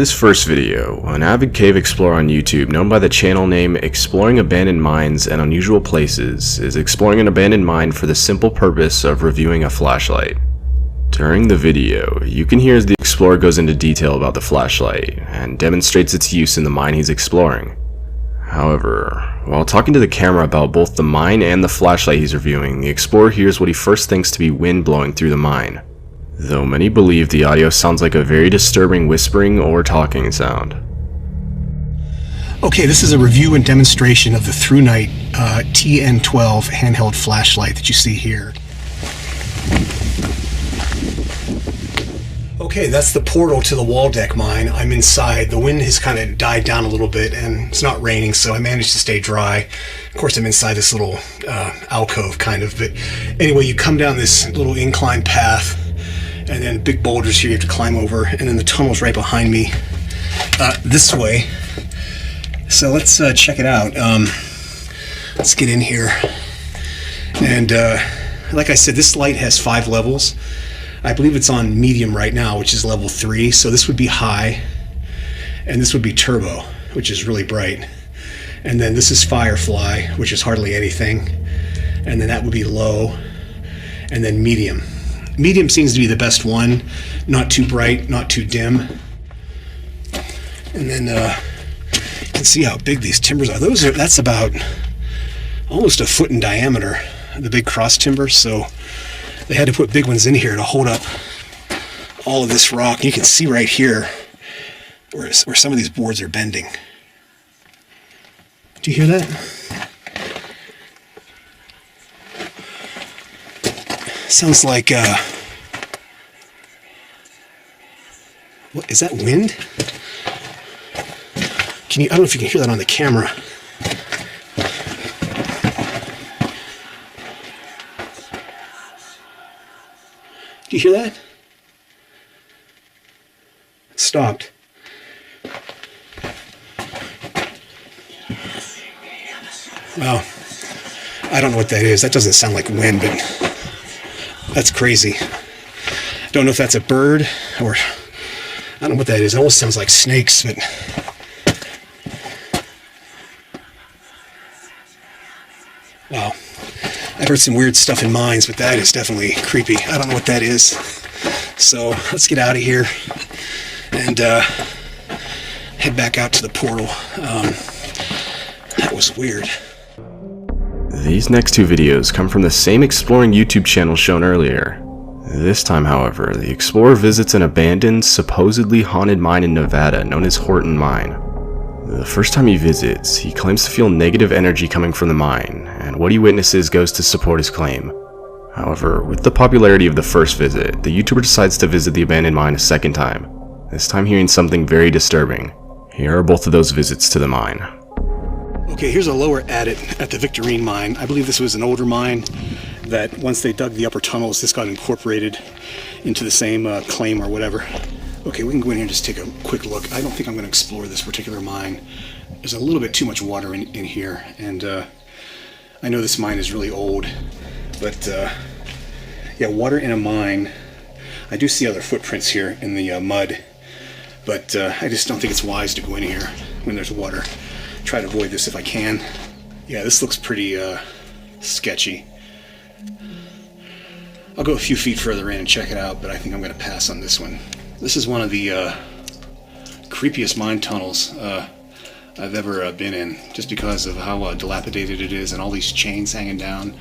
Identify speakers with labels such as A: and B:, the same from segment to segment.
A: this first video, an avid cave explorer on YouTube known by the channel name Exploring Abandoned Mines and Unusual Places is exploring an abandoned mine for the simple purpose of reviewing a flashlight. During the video, you can hear as the explorer goes into detail about the flashlight and demonstrates its use in the mine he's exploring. However, while talking to the camera about both the mine and the flashlight he's reviewing, the explorer hears what he first thinks to be wind blowing through the mine, though many believe the audio sounds like a very disturbing whispering or talking sound.
B: Okay, this is a review and demonstration of the ThruNite TN12 handheld flashlight that you see here. Okay, that's the portal to the wall deck mine. I'm inside. The wind has kind of died down a little bit and it's not raining, so I managed to stay dry. Of course, I'm inside this little alcove kind of, but anyway, you come down this little incline path and then big boulders here you have to climb over, and then the tunnel's right behind me this way. So let's check it out. Let's get in here. And like I said, this light has 5 levels. I believe it's on medium right now, which is level 3. So this would be high, and this would be turbo, which is really bright. And then this is firefly, which is hardly anything. And then that would be low, and then medium. Medium seems to be the best one. Not too bright, not too dim. And then you can see how big these timbers are. That's about almost a foot in diameter, the big cross timbers. So they had to put big ones in here to hold up all of this rock. You can see right here where some of these boards are bending. Do you hear that? Sounds like, what, is that wind? I don't know if you can hear that on the camera. Do you hear that? It stopped. Well, I don't know what that is. That doesn't sound like wind, but that's crazy. Don't know if that's a bird or I don't know what that is. It almost sounds like snakes, but wow. I've heard some weird stuff in mines, but that is definitely creepy. I don't know what that is. So let's get out of here and head back out to the portal. That was weird.
A: These next 2 videos come from the same exploring YouTube channel shown earlier. This time, however, the explorer visits an abandoned, supposedly haunted mine in Nevada known as Horton Mine. The first time he visits, he claims to feel negative energy coming from the mine, and what he witnesses goes to support his claim. However, with the popularity of the first visit, the YouTuber decides to visit the abandoned mine a second time, this time hearing something very disturbing. Here are both of those visits to the mine.
B: Okay, here's a lower adit at the Victorine mine. I believe this was an older mine that once they dug the upper tunnels, this got incorporated into the same claim or whatever. Okay, we can go in here and just take a quick look. I don't think I'm going to explore this particular mine. There's a little bit too much water in here, and I know this mine is really old, but yeah, water in a mine. I do see other footprints here in the mud, but I just don't think it's wise to go in here when there's water. Try to avoid this if I can. Yeah, this looks pretty sketchy. I'll go a few feet further in and check it out, but I think I'm going to pass on this one. This is one of the creepiest mine tunnels I've ever been in, just because of how dilapidated it is and all these chains hanging down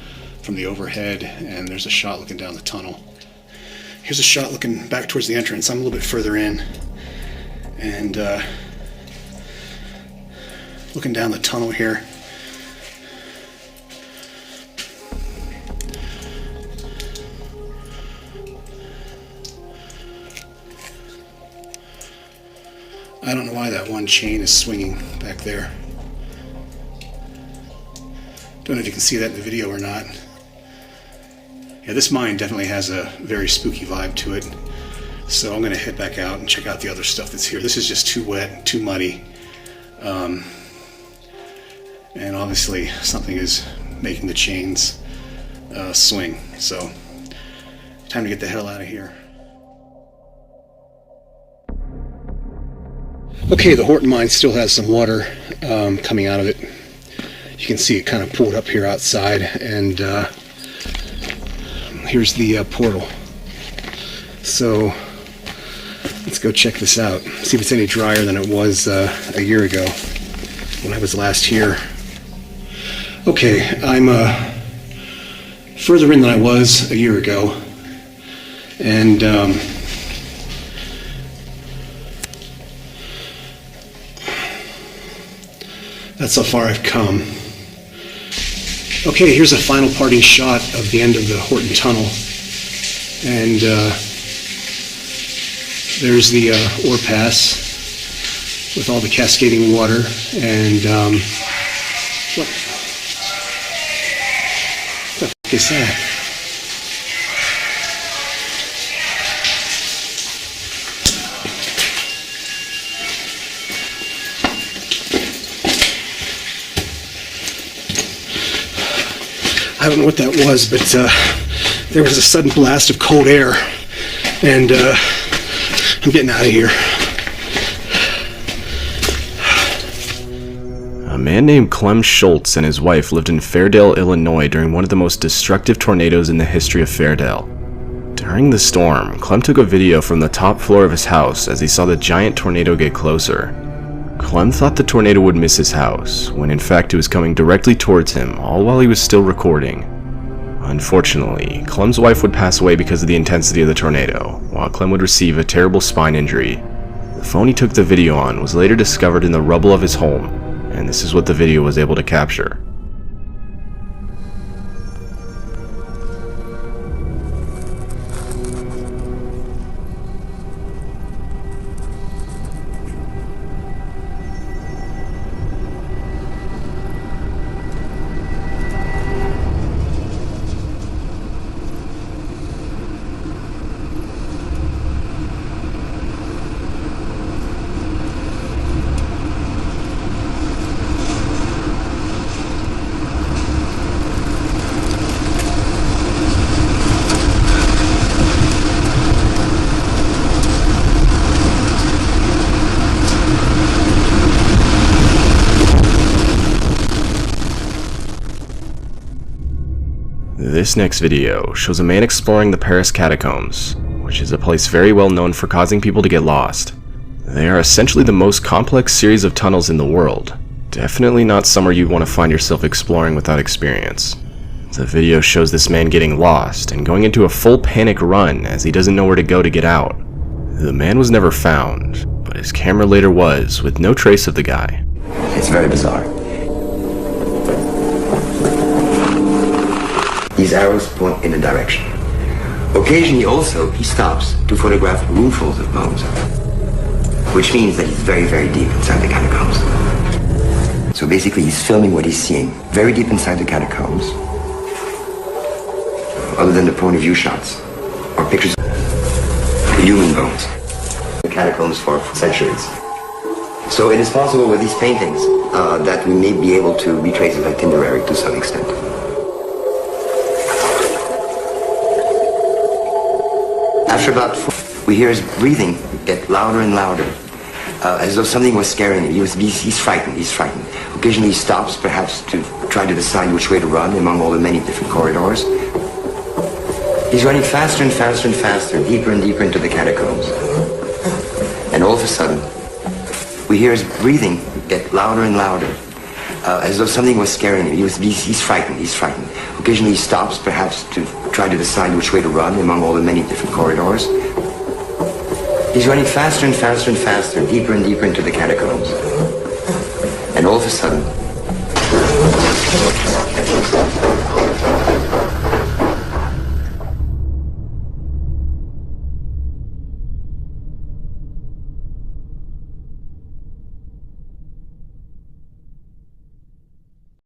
B: from the overhead, and there's a shot looking down the tunnel. Here's a shot looking back towards the entrance. I'm a little bit further in, and looking down the tunnel here. I don't know why that one chain is swinging back there. Don't know if you can see that in the video or not. Yeah, this mine definitely has a very spooky vibe to it. So I'm going to head back out and check out the other stuff that's here. This is just too wet, too muddy. And obviously something is making the chains swing. So time to get the hell out of here. Okay, the Horton mine still has some water coming out of it. You can see it kind of pulled up here outside, and here's the portal. So let's go check this out, see if it's any drier than it was a year ago when I was last here. Okay, I'm further in than I was a year ago, and that's how far I've come. Okay, here's a final parting shot of the end of the Horton Tunnel, and there's the ore pass with all the cascading water, and what the fuck is that? I don't know what that was, but there was a sudden blast of cold air, and I'm getting out of here.
A: A man named Clem Schultz and his wife lived in Fairdale, Illinois during one of the most destructive tornadoes in the history of Fairdale. During the storm, Clem took a video from the top floor of his house as he saw the giant tornado get closer. Clem thought the tornado would miss his house, when in fact it was coming directly towards him, all while he was still recording. Unfortunately, Clem's wife would pass away because of the intensity of the tornado, while Clem would receive a terrible spine injury. The phone he took the video on was later discovered in the rubble of his home, and this is what the video was able to capture. This next video shows a man exploring the Paris catacombs, which is a place very well known for causing people to get lost. They are essentially the most complex series of tunnels in the world. Definitely not somewhere you'd want to find yourself exploring without experience. The video shows this man getting lost and going into a full panic run as he doesn't know where to go to get out. The man was never found, but his camera later was, with no trace of the guy.
C: It's very bizarre. These arrows point in a direction. Occasionally also, he stops to photograph roomfuls of bones, which means that he's very, very deep inside the catacombs. So basically, he's filming what he's seeing very deep inside the catacombs, other than the point of view shots or pictures of human bones. The catacombs for centuries. So it is possible with these paintings that we may be able to retrace his itinerary to some extent. After about 4, we hear his breathing get louder and louder, as though something was scaring him. He's frightened, he's frightened. Occasionally he stops, perhaps to try to decide which way to run among all the many different corridors. He's running faster and faster and faster, deeper and deeper into the catacombs. And all of a sudden, we hear his breathing get louder and louder, as though something was scaring him. He's frightened, he's frightened. Occasionally he stops, perhaps to try to decide which way to run among all the many different corridors. He's running faster and faster and faster, deeper and deeper into the catacombs. And all of a sudden,